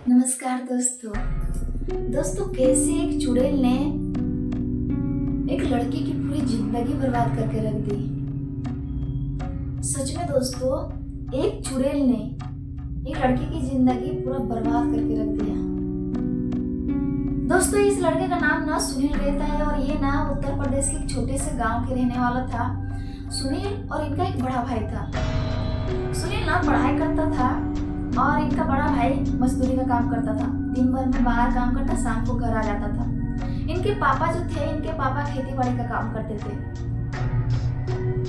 नमस्कार दोस्तों। कैसे एक चुड़ैल ने एक लड़की की पूरी जिंदगी बर्बाद करके रख दी। सच में दोस्तों, एक चुड़ैल ने एक लड़की की जिंदगी पूरा बर्बाद करके रख दिया। दोस्तों, इस लड़के का नाम ना सुनील रहता है और ये ना उत्तर प्रदेश के एक छोटे से गांव के रहने वाला था। सुनील और इनका एक बड़ा भाई था। सुनील ना पढ़ाई करता था और इनका बड़ा भाई मजदूरी का काम करता था। दिन भर में बाहर काम करता, शाम को घर आ जाता था। इनके पापा जो थे, इनके पापा खेती बाड़ी का काम करते थे।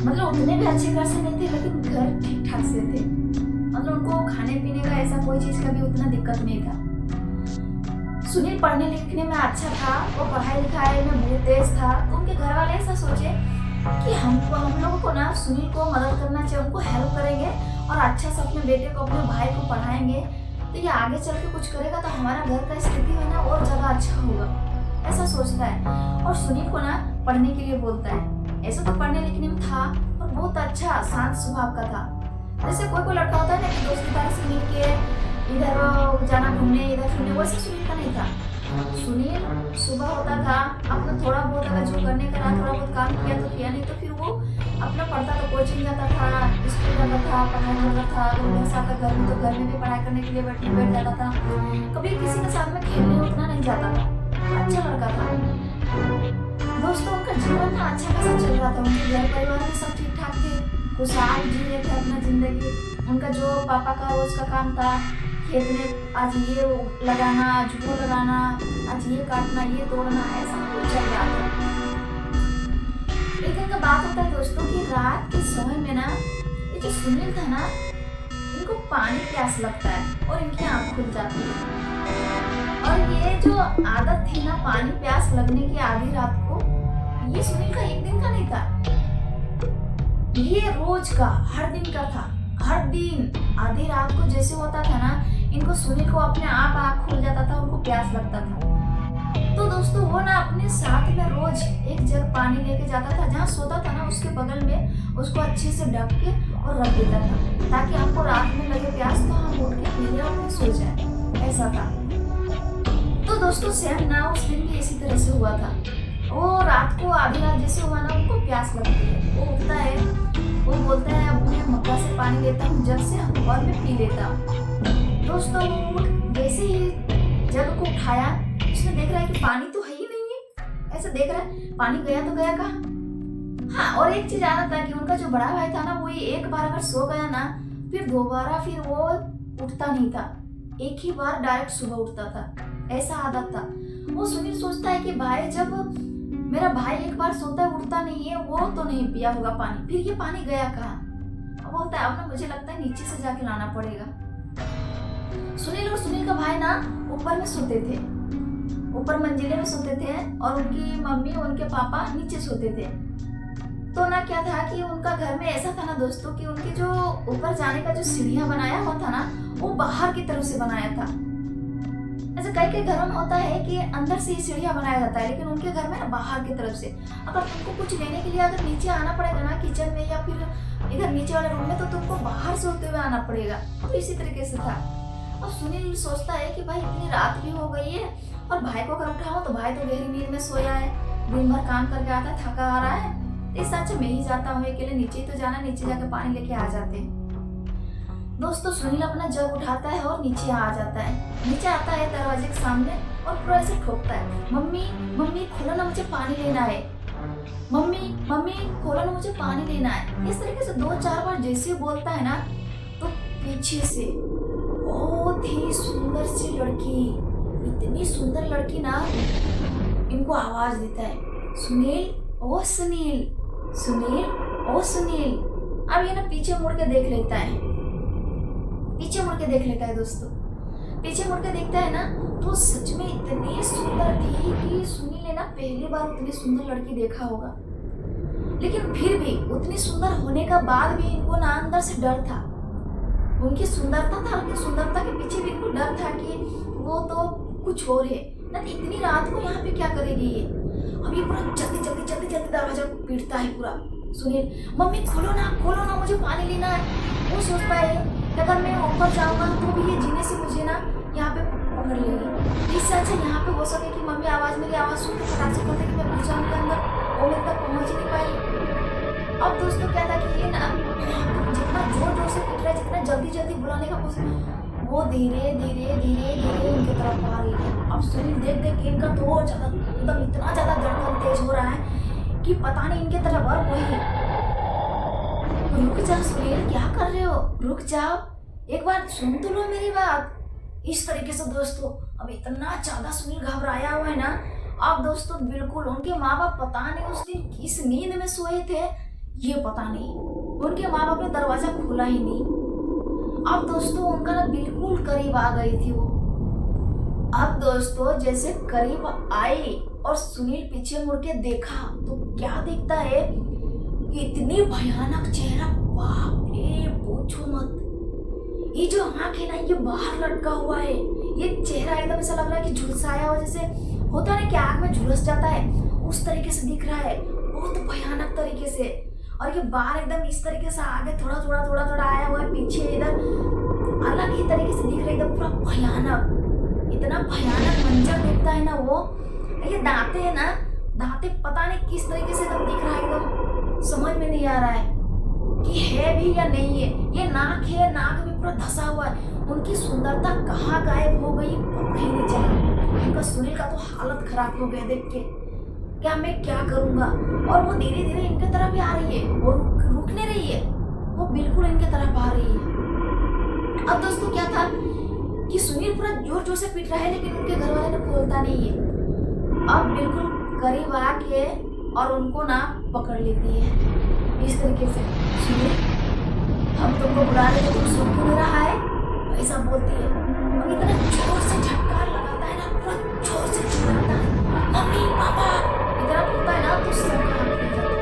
मतलब उतने भी अच्छे घर से नहीं थे, लेकिन घर ठीक ठाक से थे। मतलब उनको खाने पीने का ऐसा कोई चीज का भी उतना दिक्कत नहीं था। सुनील पढ़ने लिखने में अच्छा था, वो पढ़ाई लिखाई में बहुत तेज था। तो उनके घर वाले ऐसा सोचे कि हम लोगों को ना सुनील को मदद करना चाहिए, उनको हेल्प करेंगे और अच्छा से अपने बेटे को, अपने भाई को पढ़ाएंगे तो ये आगे चल के कुछ करेगा तो हमारा घर का स्थिति है ना और ज़्यादा अच्छा होगा, ऐसा सोचता है। और सुनील को ना पढ़ने के लिए बोलता है। ऐसा तो पढ़ने लिखने में था और बहुत अच्छा शांत स्वभाव का था। जैसे कोई लड़का होता है ना कि दोस्तार से मिल के इधर जाना घूमने, इधर फिरने, वैसे सुनील का नहीं था। सुनील सुबह होता था, अपना थोड़ा बहुत अगर जो करने का रहा, थोड़ा बहुत काम किया तो किया, नहीं तो फिर वो अपना पढ़ता था, कोचिंग जाता था, स्कूल जाता था, पढ़ाई करता था। अगर मेरे साथ घर में तो घर में भी पढ़ाई करने के लिए बैठ जाता था। कभी किसी के साथ में खेलने उतना नहीं जाता था। अच्छा लड़का था दोस्तों। उनका जीवन ना अच्छा खासा चल रहा था। उनके घर परिवार में सब ठीक ठाक थे, खुशहाल जी रहे थे अपना जिंदगी। उनका जो पापा का रोज का काम था, खेत में आज ये लगाना, आज वो लगाना, आज ये काटना, ये तोड़ना, ऐसा कुछ चल रहा था। एक दिन का बात होता है दोस्तों कि रात के समय में ना ये जो सुनील था ना, इनको पानी प्यास लगता है और इनकी आंख खुल जाती है। और ये जो आदत थी ना पानी प्यास लगने की आधी रात को, ये सुनील का एक दिन का नहीं था, ये रोज का, हर दिन का था। हर दिन आधी रात को जैसे होता था ना, इनको सुनील को अपने आप आँख खुल जाता था, उनको प्यास लगता था। तो दोस्तों वो ना अपने साथ में रोज एक जग पानी लेके जाता था। जहाँ सोता था ना उसके बगल में उसको अच्छे से ढक के और रख देता था, ताकि हमको रात में लगे प्यास तो हम उठ के पी ले और फिर सो जाए, ऐसा था। तो दोस्तों सेम ना उस दिन भी इसी तरह से हुआ था। वो रात को आधी रात जैसे हुआ ना, उनको प्यास लगती है, वो उठता है, वो बोलता है अब मैं मग्गा से पानी लेता हूँ जग से और मैं पी लेता हूँ। दोस्तों जैसे ही जग को उठाया, उसने देख रहा है कि पानी तो है ही नहीं है। ऐसा देख रहा है पानी गया तो गया कहाँ। हाँ, और एक चीज आना था कि उनका जो बड़ा भाई था ना, वो एक बार अगर सो गया ना, फिर दोबारा फिर वो उठता नहीं था। एक ही बार डायरेक्ट सुबह उठता था, ऐसा आदत था। वो सुनील सोचता है कि भाई जब मेरा भाई एक बार सोता है उठता नहीं है, वो तो नहीं पिया होगा पानी, फिर ये पानी गया कहाँ। बोलता है अब ना मुझे लगता है नीचे से जाके लाना पड़ेगा। सुनील और सुनील का भाई ना ऊपर में सोते थे, ऊपर मंजिले में सोते थे और उनकी मम्मी और उनके पापा नीचे सोते थे। तो ना क्या था कि उनका घर में ऐसा था ना दोस्तों कि उनके जो ऊपर जाने का जो सीढ़ियां बनाया हुआ था ना, वो बाहर की तरफ से बनाया था। ऐसे कई घरों में होता है कि अंदर से ही सीढ़ियां बनाया जाता है, लेकिन उनके घर में ना बाहर की तरफ से। अगर तुमको कुछ लेने के लिए अगर नीचे आना पड़ेगा ना किचन में या फिर इधर नीचे वाले रूम में, तो तुमको बाहर से होते हुए आना पड़ेगा। तो इसी तरीके से था। अब सुनील सोचता है कि भाई इतनी रात भी हो गई है और भाई को अगर उठाऊं तो भाई तो गहरी नींद में सोया है, दिन भर काम करके आता है, थका आ रहा है। इस अच्छा मैं ही जाता हूँ अकेले, नीचे ही तो जाना, नीचे जाके पानी लेके आ जाते हैं। दोस्तों सुनील अपना जग उठाता है और नीचे आ जाता है। नीचे आता है दरवाजे के सामने और पूरा ऐसे ठोकता है, मम्मी मम्मी खोलो ना, मुझे पानी लेना है, मम्मी मम्मी खोलो ना, मुझे पानी लेना है। इस तरीके से 2-4 बार जैसे बोलता है ना, तो पीछे से बहुत ही सुंदर सी लड़की, इतनी सुंदर लड़की ना, इनको आवाज देता है, सुनील ओ सुनील, सुनील ओ सुनील। अब ये ना पीछे मुड़ के देख लेता है, पीछे मुड़ के देख लेता है दोस्तों। पीछे मुड़ के देखता है ना, तो सच में इतनी सुंदर थी कि सुनील ने ना पहली बार उतनी सुंदर लड़की देखा होगा। लेकिन फिर भी उतनी सुंदर होने का बाद भी इनको ना अंदर से डर था। उनकी सुंदरता था, उनकी सुंदरता के पीछे भी इनको डर था कि वो तो कुछ और है ना, इतनी रात को यहाँ पे क्या करेगी ये। अब ये पूरा जल्दी दरवाजा पीटता है पूरा। सुनील मम्मी खोलो ना, मुझे पानी लेना है। वो सोचता है अगर मैं ऊपर जाऊंगा तो भी ये जीने से मुझे ना यहाँ पे पकड़ लेगी। इससे अच्छा यहाँ पे हो सके कि मेरी आवाज़ सुन के फटाक से कहते कि मैं घुस जाऊँ उनके अंदर और मेरे तक पहुँच ही नहीं पाई। अब दोस्तों क्या था कि ये ना जितना जोर-जोर से पीट रहा है, जितना जल्दी-जल्दी बुलाने का कोशिश, वो धीरे-धीरे उनकी तरफ आ रही है। अब सुनील देख-देख के इनका तो और ज़्यादा एकदम इतना ज़्यादा धड़कन तेज हो रहा है कि पता नहीं इनके तरफ और वही। रुक जाओ सुनील, क्या कर रहे हो? रुक जाओ, एक बार सुन तो लो मेरी बात। इस तरीके से दोस्तों अब इतना ज़्यादा सुनील घबराया हुआ है ना। अब दोस्तों बिल्कुल उनके माँ बाप पता नहीं उस दिन किस नींद में सोए थे, ये पता नहीं। उनके माँ बाप ने दरवाजा खोला ही नहीं। अब दोस्तों उनका ना बिल्कुल करीब आ गई थी वो। अब दोस्तों जैसे करीब आई और सुनील पीछे मुड़ के देखा तो क्या दिखता है कि इतनी भयानक चेहरा, बाप रे पूछो मत। ये जो आँख है ना ये बाहर लटका हुआ है, ये चेहरा एकदम ऐसा लग रहा है कि झुलसाया हुआ, जैसे होता है ना कि आँख में झुलस जाता है, उस तरीके से दिख रहा है, बहुत भयानक तरीके से। और ये बाहर एकदम इस तरीके से आगे थोड़ा आया हुआ है, पीछे इधर अलग ही तरीके से दिख रहा है, एकदम पूरा भयानक। इतना भयानक मंजर दिखता है ना वो। ये दांते है ना, दांते पता नहीं किस तरीके से एकदम दिख रहा है, एकदम समझ में नहीं आ रहा है कि है भी या नहीं है। ये नाक है, नाक भी पूरा धसा हुआ है। उनकी सुंदरता कहाँ गायब हो गई पता ही नहीं चला। उनका सुनील का तो हालत खराब हो गया देख के, क्या मैं क्या करूँगा। और वो धीरे धीरे इनके तरफ भी आ रही है, वो रुक नहीं रही है, वो बिल्कुल इनके तरफ आ रही है। अब दोस्तों क्या था कि सुनील पूरा जोर जोर से पीट रहा है लेकिन उनके घर वाले ने खोलता नहीं है। अब बिल्कुल करीब आके और उनको ना पकड़ लेती है इस तरीके से। सुनील, हम तुमको बुला रहे थे, तुम सुन क्यों नहीं रहा है, ऐसा बोलती है। और इतना जोर से झटकार लगाता है ना, पूरा जोर से चिल्लाता है, मम्मी पापा इतना बोलता है ना तो सब काम हो जाता है।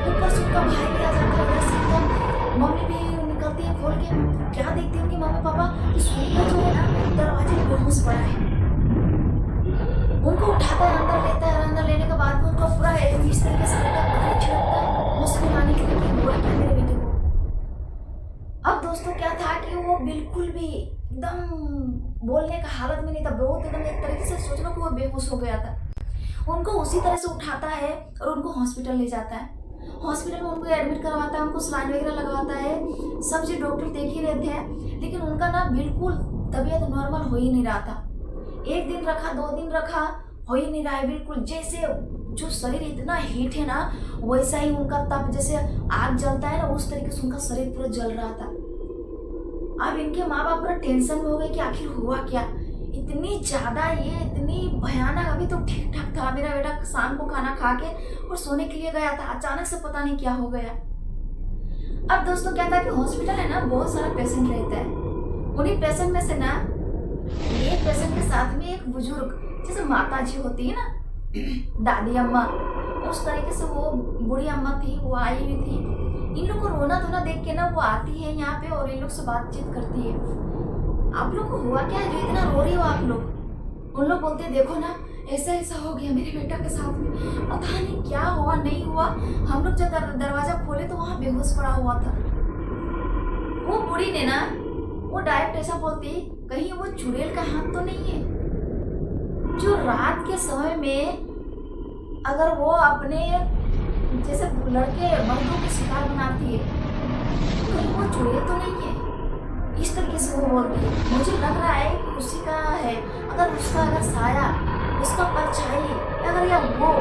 ऊपर से उनका भाई भी आ जाता है इधर से, तो मम्मी भी निकलती है खोल के। क्या देखती है उनकी मम्मी पापा कि सुनील जो है ना दरवाजे पे बेहोश पड़ा है। उनको उठाता है, अंदर लेता है, अंदर लेने के बाद उनको पूरा इस तरीके से छिड़कता है हॉस्पिटल आने के लिए कि हुआ क्या मेरे बेटे को। अब दोस्तों क्या था कि वो बिल्कुल भी एकदम बोलने का हालत में नहीं था, बहुत एकदम एक तरीके से सोच लो कि वो बेहोश हो गया था। उनको उसी तरह से उठाता है और उनको हॉस्पिटल ले जाता है। हॉस्पिटल में उनको एडमिट करवाता है, उनको सलाइन वगैरह लगवाता है, सब चीज डॉक्टर देख ही रहे थे, लेकिन उनका ना बिल्कुल तबीयत नॉर्मल हो ही नहीं रहा था। एक दिन रखा, 2 दिन रखा, हो ही नहीं रहा है बिल्कुल। जैसे जो शरीर इतना हीट है ना वैसा ही उनका तप, जैसे आग जलता है ना उस तरीके से उनका शरीर पूरा जल रहा था। अब इनके माँ बाप पूरा टेंशन में हो गए कि आखिर हुआ क्या, इतनी ज्यादा ये इतनी भयानक। अभी तो ठीक ठाक था मेरा बेटा, शाम को खाना खा के और सोने के लिए गया था, अचानक से पता नहीं क्या हो गया। अब दोस्तों क्या था कि हॉस्पिटल है ना बहुत सारा पेशेंट रहता है, उन्हीं पेशेंट में से ना एक पेशेंट के साथ में एक बुजुर्ग, जैसे माता जी होती है ना दादी अम्मा, उस तरीके से वो बूढ़ी अम्मा थी, वो आई हुई थी। इन लोग को रोना धोना देख के ना वो आती है यहाँ पे और इन लोग से बातचीत करती है। आप लोग को हुआ क्या है जो इतना रो रही हो आप लोग? उन लोग बोलते हैं देखो ना ऐसा ऐसा हो गया मेरे बेटा के साथ में, पता नहीं क्या हुआ नहीं हुआ। हम लोग जब दरवाजा खोले तो वहाँ बेहोश पड़ा हुआ था। वो बूढ़ी ने ना वो डायरेक्ट ऐसा बोलती कहीं वो चुड़ैल का हाथ तो नहीं है जो रात के समय में अगर वो अपने जैसे लड़के मर्दों के शिकार बनाती है, कहीं वो चुड़ैल तो नहीं है। इस तरीके से वो बोलती है। मुझे लग रहा है कि उसी का है, अगर उसका अगर साया, उसका परछाई अगर या वो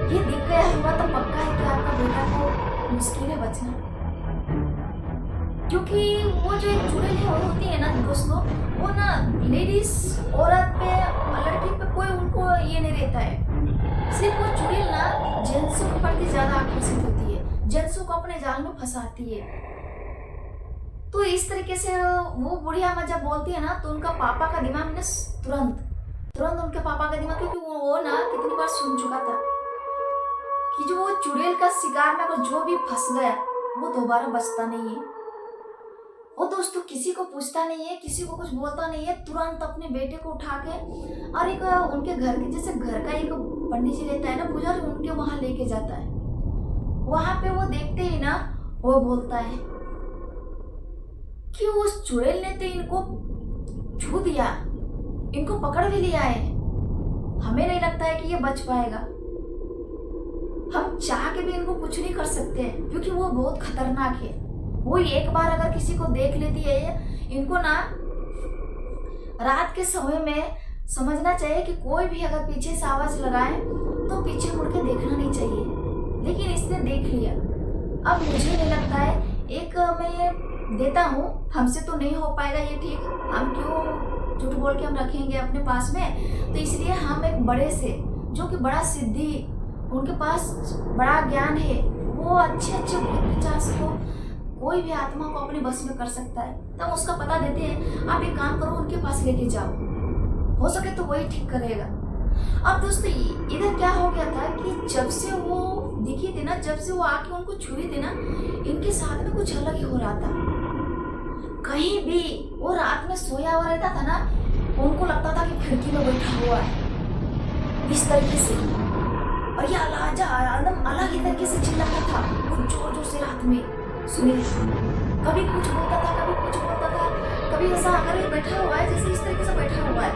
ये दिख गया हुआ तो पक्का है कि आपका बेटा को मुश्किल है बचना। क्योंकि वो जो एक चुड़ैल है वो होती है ना दोस्तों, वो ना लेडीज औरत पे लड़की पे कोई उनको ये नहीं रहता है। सिर्फ वो चुड़ैल ना जेंट्सों के प्रति ज्यादा आकर्षित होती है, जेंट्सों को अपने जाल में फंसाती है। तो इस तरीके से वो बुढ़िया अम्मा जब बोलती है ना तो उनका पापा का दिमाग ने तुरंत उनके पापा का दिमाग, क्योंकि वो ना कितनी बार सुन चुका था कि जो वो चुड़ैल का शिकार में अगर जो भी फंस गया वो दोबारा बचता नहीं है। वो दोस्तों किसी को पूछता नहीं है, किसी को कुछ बोलता नहीं है, तुरंत अपने बेटे को उठा के और एक उनके घर के जैसे घर का एक पंडित जी रहता है ना पुजारी, उनके वहां लेके जाता है। वहां पे वो देखते ही ना वो बोलता है कि उस चुड़ैल ने तो इनको छू दिया, इनको पकड़ भी लिया है, हमें नहीं लगता है कि ये बच पाएगा। हम चाह के भी इनको कुछ नहीं कर सकते क्योंकि वो बहुत खतरनाक है। वो एक बार अगर किसी को देख लेती है, इनको ना रात के समय में समझना चाहिए कि कोई भी अगर पीछे से आवाज लगाए तो पीछे मुड़ के देखना नहीं चाहिए, लेकिन इसने देख लिया। अब मुझे नहीं लगता है, एक मैं ये देता हूँ, हमसे तो नहीं हो पाएगा ये ठीक, हम क्यों झूठ बोल के हम रखेंगे अपने पास में, तो इसलिए हम एक बड़े से जो कि बड़ा सिद्धि, उनके पास बड़ा ज्ञान है, वो अच्छे अच्छे भूत पिशाच को, कोई भी आत्मा को अपने बस में कर सकता है, तब उसका पता देते हैं। आप एक काम करो, उनके पास लेके जाओ, हो सके तो वही ठीक करेगा। अब दोस्तों इधर क्या हो गया था कि जब से वो दिखी थी ना, जब से वो आके उनको छुई थी ना, इनके साथ में कुछ अलग ही हो रहा था। कहीं भी वो रात में सोया हुआ रहता था ना, उनको लगता था कि खिड़की में बैठा हुआ है इस तरीके से, और ये एकदम अलग ही तरीके से चिल्लाता था कुछ जोर जोर से रात में। सुनील कभी कुछ बोलता था, कभी कुछ बोलता था, कभी ऐसा अगर ये बैठा हुआ है, जैसे इस तरीके से बैठा हुआ है,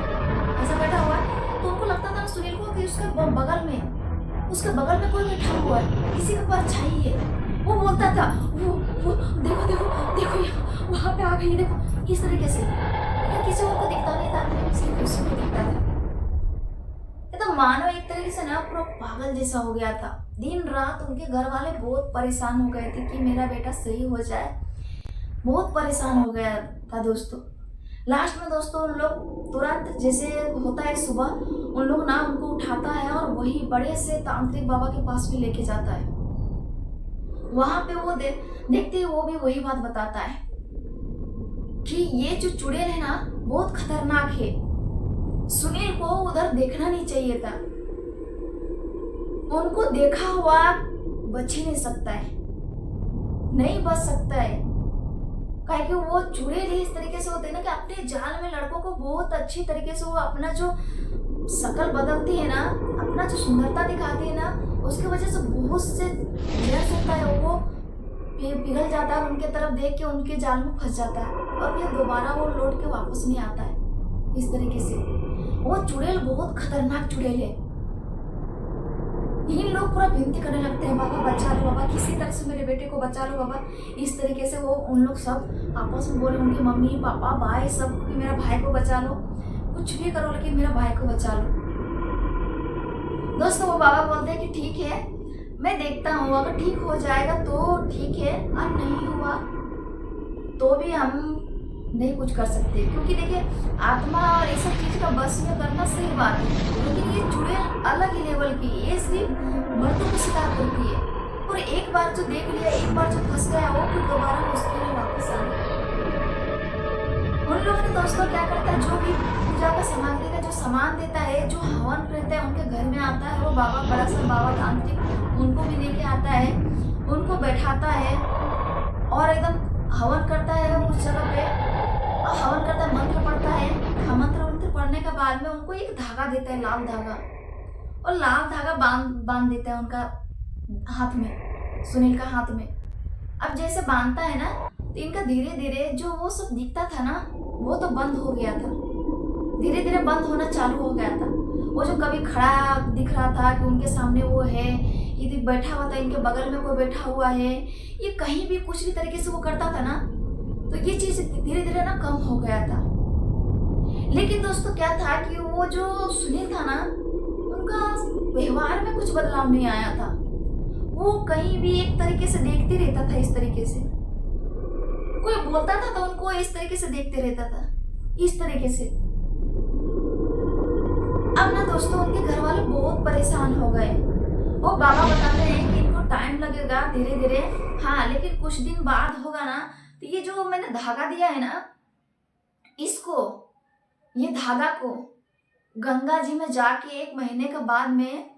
ऐसा बैठा हुआ है, तो उनको लगता था सुनील को कि उसके बगल में कोई बैठा हुआ है, किसी का परछाई है। वो बोलता था, वो देखो देखो देखो, वहां पे आ गई देखो, इस तरीके से। लेकिन किसी और को दिखता नहीं था, सिर्फ उसी को दिखता था। ये तो मानो एक तरीके से ना पूरा पागल जैसा हो गया था। दिन रात उनके घर वाले बहुत परेशान हो गए थे कि मेरा बेटा सही हो जाए, बहुत परेशान हो गया था दोस्तों। लास्ट में दोस्तों उन लोग तुरंत, जैसे होता है सुबह, उन लोग ना उनको उठाता है और वही बड़े से तांत्रिक बाबा के पास भी लेके जाता है। वहां पे वो देखते ही वो भी वही बात बताता है कि ये जो चुड़ैल है ना बहुत खतरनाक है, सुनील को उधर देखना नहीं चाहिए था, उनको देखा हुआ बच ही नहीं सकता है, नहीं बच सकता है। काहे कि वो चुड़ैल इस तरीके से होते हैं ना कि अपने जाल में लड़कों को बहुत अच्छी तरीके से वो अपना जो शकल बदलती है ना, अपना जो सुंदरता दिखाती है ना, उसकी वजह से बहुत से जेंट्स होता है वो पिघल जाता है, उनके तरफ देख के उनके जाल में फंस जाता है और फिर दोबारा वो लौट के वापस नहीं आता है। इस तरीके से वो चुड़ैल बहुत खतरनाक चुड़ैल है। इन लोग पूरा विनती करने लगते हैं, बाबा बचा लो, बाबा किसी तरह से मेरे बेटे को बचा लो बाबा। इस तरीके से वो उन लोग सब आपस में बोले, उनकी मम्मी पापा भाई सब, कि मेरा भाई को बचा लो, कुछ भी करो लेकिन मेरा भाई को बचा लो। दोस्तों वो बाबा बोलते हैं कि ठीक है, मैं देखता हूँ, अगर ठीक हो जाएगा तो ठीक है, और नहीं हुआ तो भी हम नहीं कुछ कर सकते, क्योंकि देखिए आत्मा और ये सब चीज का बस में करना सही बात है, लेकिन ये चुड़ैल अलग ही लेवल की, ये सिर्फ मर्दों को शिकार करती है, और एक बार जो देख लिया, एक बार जो फंस गया, वो फिर दोबारा मुश्किल है वापस आना। उन लोगों ने दोस्तों क्या करता है, जो भी पूजा का सामग्री का जो सामान देता है, जो हवन रहता है उनके घर में आता है, वो बाबा बड़ा सा बाबा तांत्रिक उनको भी लेके आता है, उनको बैठाता है और एकदम हवन करता है उस जगह पे, और हवन करता है, मंत्र पढ़ता है। मंत्र पढ़ने के बाद में उनको एक धागा देता है, लाल धागा, और लाल धागा बांध देता है उनका हाथ में, सुनील का हाथ में। अब जैसे बांधता है ना, तो इनका धीरे धीरे जो वो सब दिखता था ना, वो तो बंद हो गया था, धीरे धीरे बंद होना चालू हो गया था। वो जो कभी खड़ा दिख रहा था कि उनके सामने वो है, ये बैठा हुआ था, इनके बगल में कोई बैठा हुआ है, ये कहीं भी कुछ भी तरीके से वो करता था ना, तो ये चीज धीरे धीरे ना कम हो गया था। लेकिन दोस्तों क्या था कि वो जो सुनील था ना, उनका व्यवहार में कुछ बदलाव नहीं आया था, वो कहीं भी एक तरीके से देखते रहता था, इस तरीके से कोई बोलता था तो उनको इस तरीके से देखते रहता था, इस तरीके से। अब ना दोस्तों उनके घर वाले बहुत परेशान हो गए, वो बाबा बताते हैं कि इनको टाइम लगेगा धीरे धीरे, हाँ लेकिन कुछ दिन बाद होगा ना, तो ये जो मैंने धागा दिया है ना, इसको, ये धागा को गंगा जी में जाके 1 महीने के बाद में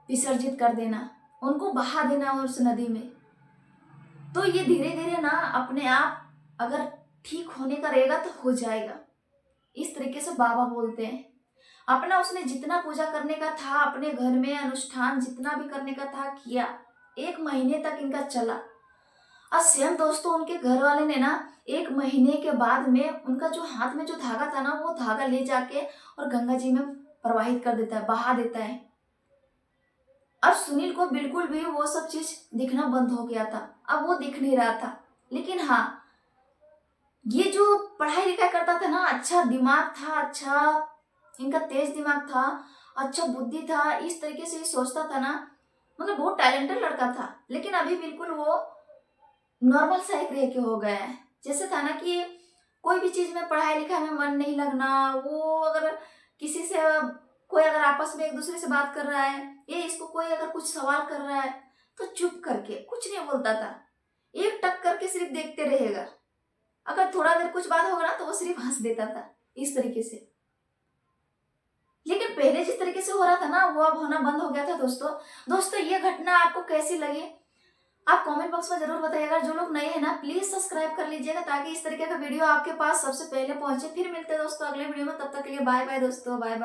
विसर्जित कर देना, उनको बहा देना उस नदी में, तो ये धीरे धीरे ना अपने आप अगर ठीक होने का रहेगा तो हो जाएगा। इस तरीके से बाबा बोलते हैं। अपना उसने जितना पूजा करने का था, अपने घर में अनुष्ठान जितना भी करने का था किया, 1 महीने तक इनका चला। और सेम दोस्तों उनके घर वाले ने ना 1 महीने के बाद में उनका जो हाथ में जो धागा था ना, वो धागा ले जाके और गंगा जी में प्रवाहित कर देता है, बहा देता है। अब सुनील को बिल्कुल भी वो सब चीज दिखना बंद हो गया था, अब वो दिख नहीं रहा था। लेकिन हाँ, ये जो पढ़ाई लिखाई करता था ना, अच्छा दिमाग था, अच्छा इनका तेज दिमाग था, अच्छा बुद्धि था, इस तरीके से ये सोचता था ना, मतलब बहुत टैलेंटेड लड़का था। लेकिन अभी बिल्कुल वो नॉर्मल सा एक रह के हो गया है। जैसे था ना कि कोई भी चीज में पढ़ाई लिखाई में मन नहीं लगना, वो अगर किसी से कोई अगर आपस में एक दूसरे से बात कर रहा है, या इसको कोई अगर कुछ सवाल कर रहा है तो चुप करके कुछ नहीं बोलता था, एक टक करके सिर्फ देखते रहेगा। अगर थोड़ा देर कुछ बात होगा ना तो वो सिर्फ हंस देता था, इस तरीके से। लेकिन पहले जिस तरीके से हो रहा था ना, वो अब होना बंद हो गया था दोस्तों। दोस्तों ये घटना आपको कैसी लगी, आप कमेंट बॉक्स में जरूर बताइएगा। जो लोग नए हैं ना, प्लीज सब्सक्राइब कर लीजिएगा ताकि इस तरीके का वीडियो आपके पास सबसे पहले पहुंचे। फिर मिलते हैं दोस्तों अगले वीडियो में, तब तक के लिए बाय बाय दोस्तों, बाय बाय।